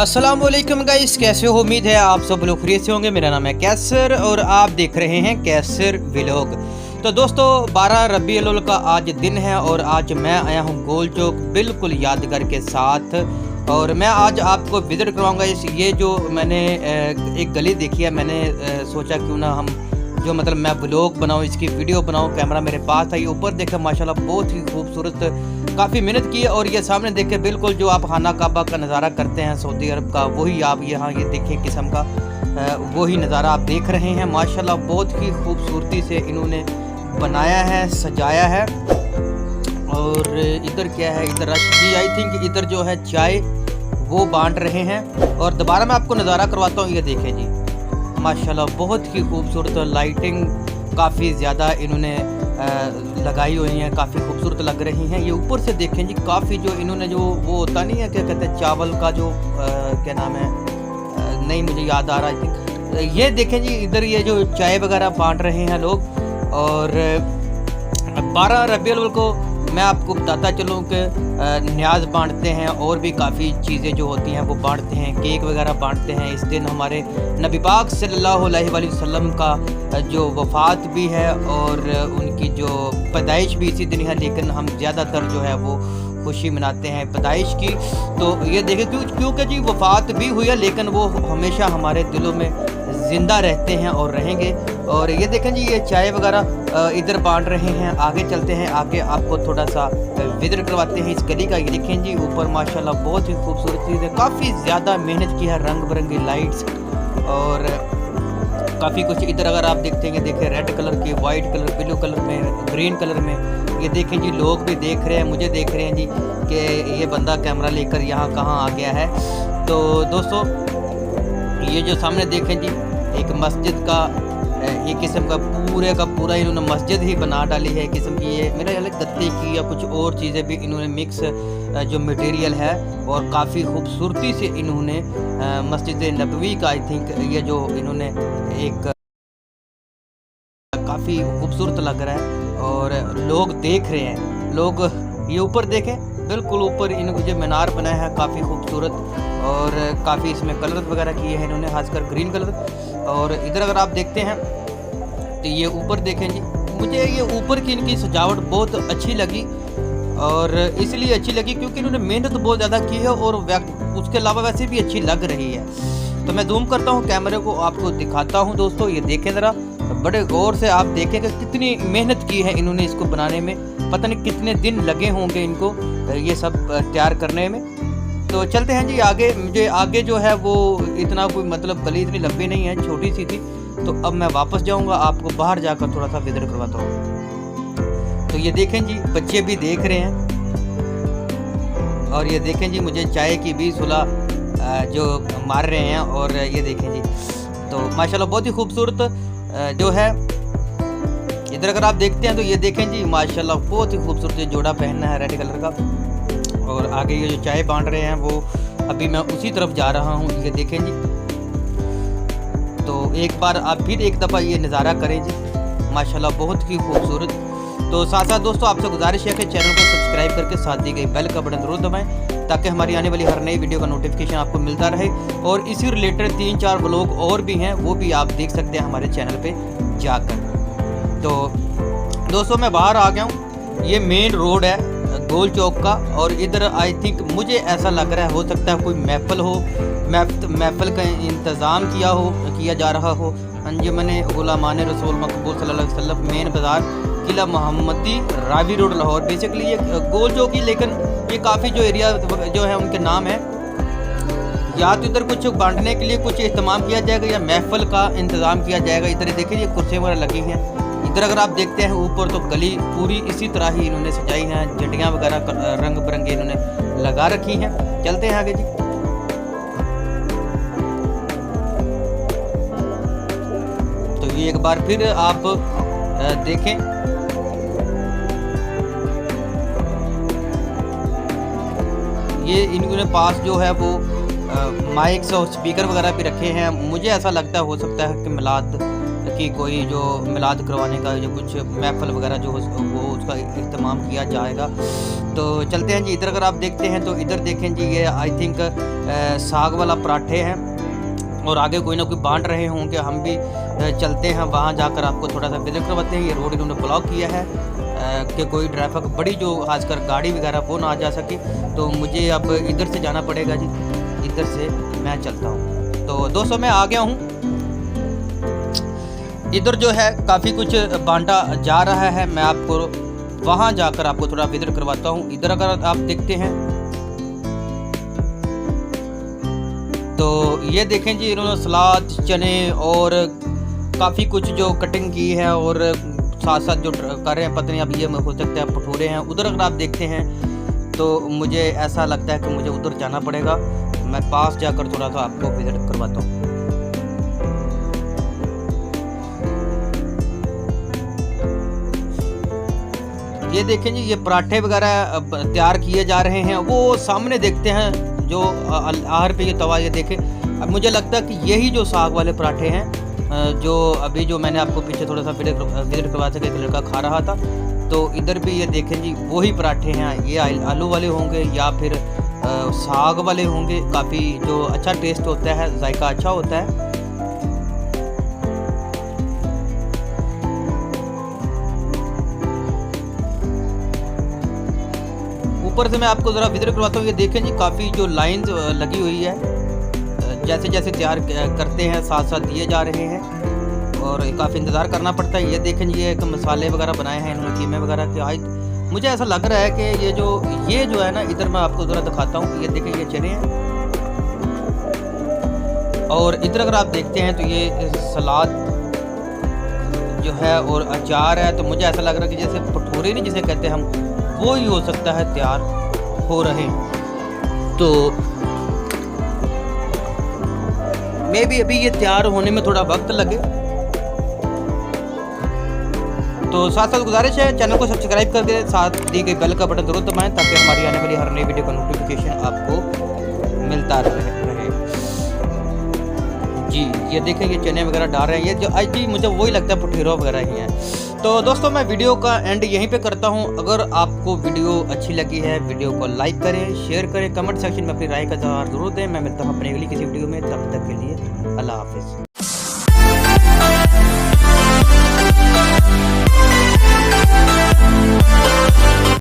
अस्सलामुअलैकुम गाइस, कैसे हो? उम्मीद है आप सब लोग खैरियत से होंगे। मेरा नाम है कैसर और आप देख रहे हैं कैसर व्लॉग। तो दोस्तों 12 रबीउल अव्वल का आज दिन है और आज मैं आया हूं गोल चौक बिल्कुल यादगार के साथ। और मैं आज आपको विज़िट करवाऊंगा ये जो मैंने एक गली देखी है। मैंने सोचा क्यों ना हम जो मतलब मैं व्लॉग बनाऊं, इसकी वीडियो बनाऊं। कैमरा मेरे पास था, ये ऊपर देखे माशाल्लाह बहुत ही खूबसूरत, काफ़ी मेहनत की है। और ये सामने देखे बिल्कुल जो आप खाना काबा का नज़ारा करते हैं सऊदी अरब का, वही आप यहाँ ये देखें किस्म का वही नज़ारा आप देख रहे हैं। माशाल्लाह बहुत ही खूबसूरती से इन्होंने बनाया है, सजाया है। और इधर क्या है, इधर जी आई थिंक इधर जो है चाय वो बांट रहे हैं। और दोबारा मैं आपको नज़ारा करवाता हूँ। ये देखें जी माशाल्लाह बहुत ही खूबसूरत लाइटिंग काफ़ी ज़्यादा इन्होंने लगाई हुई हैं, काफ़ी खूबसूरत लग रही हैं। ये ऊपर से देखें जी, काफ़ी जो इन्होंने जो वो होता नहीं है क्या कहते हैं चावल का जो क्या नाम है, नहीं मुझे याद आ रहा आई थिंक। ये देखें जी इधर ये जो चाय वगैरह बांट रहे हैं लोग। और 12 रबीउल अव्वल को मैं आपको बताता चलूँ कि न्याज बांटते हैं और भी काफ़ी चीज़ें जो होती हैं वो बांटते हैं, केक वगैरह बांटते हैं। इस दिन हमारे नबी पाक सल्लल्लाहु अलैहि वसल्लम का जो वफ़ात भी है और उनकी जो पैदाइश भी इसी दिन है, लेकिन हम ज़्यादातर जो है वो खुशी मनाते हैं पैदाइश की। तो ये देखें क्योंकि जी वफ़ात भी हुई है लेकिन वो हमेशा हमारे दिलों में ज़िंदा रहते हैं और रहेंगे। और ये देखें जी ये चाय वगैरह इधर बांट रहे हैं। आगे चलते हैं, आगे आपको थोड़ा सा विज़िट करवाते हैं इस गली का। ये देखें जी ऊपर माशाल्लाह बहुत ही खूबसूरत चीज़ है, काफ़ी ज़्यादा मेहनत की है, रंग बिरंगी लाइट्स और काफ़ी कुछ। इधर अगर आप देखते हैं, देखें रेड कलर की, वाइट कलर, ब्लू कलर में, ग्रीन कलर में। ये देखें जी लोग भी देख रहे हैं, मुझे देख रहे हैं जी कि ये बंदा कैमरा लेकर यहाँ कहाँ आ गया है। तो दोस्तों ये जो सामने देखें जी एक मस्जिद का एक किस्म का पूरा इन्होंने मस्जिद ही बना डाली है किस्म की। ये मेरा अलग गत्ते की या कुछ और चीज़ें भी इन्होंने मिक्स जो मटेरियल है और काफ़ी खूबसूरती से इन्होंने मस्जिद नबवी का आई थिंक ये जो इन्होंने एक काफ़ी खूबसूरत लग रहा है। और लोग देख रहे हैं, लोग ये ऊपर देखें, बिल्कुल ऊपर इन्होंने जो मीनार बनाया है काफ़ी खूबसूरत और काफ़ी इसमें कलर वगैरह किए हैं इन्होंने, खासकर ग्रीन कलर। और इधर अगर आप देखते हैं तो ये ऊपर देखें जी, मुझे ये ऊपर की इनकी सजावट बहुत अच्छी लगी। और इसलिए अच्छी लगी क्योंकि इन्होंने मेहनत बहुत ज़्यादा की है और उसके अलावा वैसे भी अच्छी लग रही है। तो मैं जूम करता हूँ, कैमरे को आपको दिखाता हूँ। दोस्तों ये देखें ज़रा, बड़े गौर से आप देखें कि कितनी मेहनत की है इन्होंने इसको बनाने में। पता नहीं कितने दिन लगे होंगे इनको ये सब तैयार करने में। तो चलते हैं जी आगे। मुझे आगे जो है वो इतना कोई मतलब गली इतनी लंबी नहीं है, छोटी सी थी। तो अब मैं वापस जाऊंगा, आपको बाहर जाकर थोड़ा सा विज़िट करवाता हूँ। तो ये देखें जी बच्चे भी देख रहे हैं। और ये देखें जी मुझे चाय की भी सुला जो मार रहे हैं। और ये देखें जी तो माशाल्लाह बहुत ही खूबसूरत जो है। इधर अगर आप देखते हैं तो ये देखें जी माशाल्लाह बहुत ही खूबसूरत जोड़ा पहनना है रेड कलर का। और आगे ये जो चाय बांट रहे हैं वो अभी मैं उसी तरफ जा रहा हूँ। ये देखें जी, तो एक बार आप फिर एक दफ़ा ये नज़ारा करें जी, माशाल्लाह बहुत ही खूबसूरत। तो साथ साथ दोस्तों आपसे गुजारिश है कि चैनल को सब्सक्राइब करके साथ दी गई बेल का बटन जरूर दबाएं ताकि हमारी आने वाली हर नई वीडियो का नोटिफिकेशन आपको मिलता रहे। और इसी रिलेटेड 3-4 व्लॉग और भी हैं, वो भी आप देख सकते हैं हमारे चैनल पर जाकर। तो दोस्तों मैं बाहर आ गया हूँ, ये मेन रोड है गोल चौक का। और इधर आई थिंक मुझे ऐसा लग रहा है हो सकता है कोई महफिल हो, महफिल का इंतज़ाम किया जा रहा हो। अंजुमन गुलामान रसूल मकबूल सल्लल्लाहु अलैहि वसल्लम मेन बाज़ार किला मोहम्मदी रावी रोड लाहौर। बेसिकली ये गोल चौक ही, लेकिन ये काफ़ी जो एरिया जो है उनके नाम है। या तो इधर कुछ बांटने के लिए कुछ इस्तेमाल किया जाएगा या महफिल का इंतज़ाम किया जाएगा। इधर देखिए ये कुर्सियाँ वगैरह लगी हैं। इधर अगर आप देखते हैं ऊपर तो गली पूरी इसी तरह ही इन्होंने सजाई हैं, झंडियाँ वगैरह रंग बिरंगे इन्होंने लगा रखी हैं। चलते हैं आगे जी। तो ये एक बार फिर आप देखें, ये इनके पास जो है वो माइक्स और स्पीकर वगैरह भी रखे हैं। मुझे ऐसा लगता है हो सकता है कि मिलाद की कोई जो मिलाद करवाने का जो कुछ महफिल वगैरह जो वो उसका इस्तेमाल किया जाएगा। तो चलते हैं जी इधर। अगर आप देखते हैं तो इधर देखें जी, ये आई थिंक साग वाला पराठे हैं और आगे कोई ना कोई बांट रहे होंगे। हम भी चलते हैं वहाँ जाकर आपको थोड़ा सा विजिट करवाते हैं। ये रोड इन्होंने ब्लॉक किया है कि कोई ट्रैफिक बड़ी जो खासकर गाड़ी वगैरह वो ना आ जा सके, तो मुझे अब इधर से जाना पड़ेगा जी। इधर से मैं चलता हूँ। तो दोस्तों मैं आ गया हूँ। इधर जो है काफ़ी कुछ बांटा जा रहा है, मैं आपको वहाँ जाकर आपको थोड़ा विजिट करवाता हूँ। इधर अगर आप देखते हैं तो ये देखें जी, इन्होंने सलाद, चने और काफ़ी कुछ जो कटिंग की है और साथ साथ जो कर रहे हैं, पता नहीं अब ये हो सकता है भटूरे हैं। उधर अगर आप देखते हैं तो मुझे ऐसा लगता है कि मुझे उधर जाना पड़ेगा। मैं पास जाकर थोड़ा सा आपको विजिट करवाता हूँ। ये देखें जी, ये पराठे वगैरह तैयार किए जा रहे हैं। वो सामने देखते हैं जो आहर पे ये तवा, ये देखें। अब मुझे लगता है कि यही जो साग वाले पराठे हैं जो अभी जो मैंने आपको पीछे थोड़ा सा विजिट करवा सके, एक लड़का खा रहा था। तो इधर भी ये देखें जी, वही पराठे हैं। ये आलू वाले होंगे या फिर साग वाले होंगे। काफ़ी जो अच्छा टेस्ट होता है, जायका अच्छा होता है। ऊपर से मैं आपको ज़रा विजिट करवाता हूँ। ये देखें जी, काफ़ी जो लाइंस लगी हुई है, जैसे जैसे तैयार करते हैं साथ साथ दिए जा रहे हैं और काफ़ी इंतज़ार करना पड़ता है। ये देखें जी, ये एक मसाले वगैरह बनाए हैं इन्होंने, कीमे वगैरह के। आज मुझे ऐसा लग रहा है कि ये जो है ना, इधर मैं आपको ज़रा दिखाता हूँ। ये देखें, ये चने हैं और इधर अगर आप देखते हैं तो ये सलाद जो है और अचार है। तो मुझे ऐसा लग रहा है कि जैसे भटूरे नहीं जिसे कहते हैं हम, वो ही हो सकता है तैयार हो रहे हैं। तो मे भी अभी ये तैयार होने में थोड़ा वक्त लगे। तो साथ साथ गुजारिश है, चैनल को सब्सक्राइब करके साथ दी गई बेल का बटन जरूर दबाएं ताकि हमारी आने वाली हर नई वीडियो का नोटिफिकेशन आपको मिलता रहे। जी ये देखें, ये चने वगैरह डाल रहे हैं। ये जो आज जी मुझे वही लगता है भटूरा वगैरह ही हैं। तो दोस्तों मैं वीडियो का एंड यहीं पे करता हूं। अगर आपको वीडियो अच्छी लगी है, वीडियो को लाइक करें, शेयर करें, कमेंट सेक्शन में अपनी राय का इज़हार जरूर दें। मैं मिलता हूं अपनी अगली किसी वीडियो में। तब तक के लिए अल्लाह हाफिज़।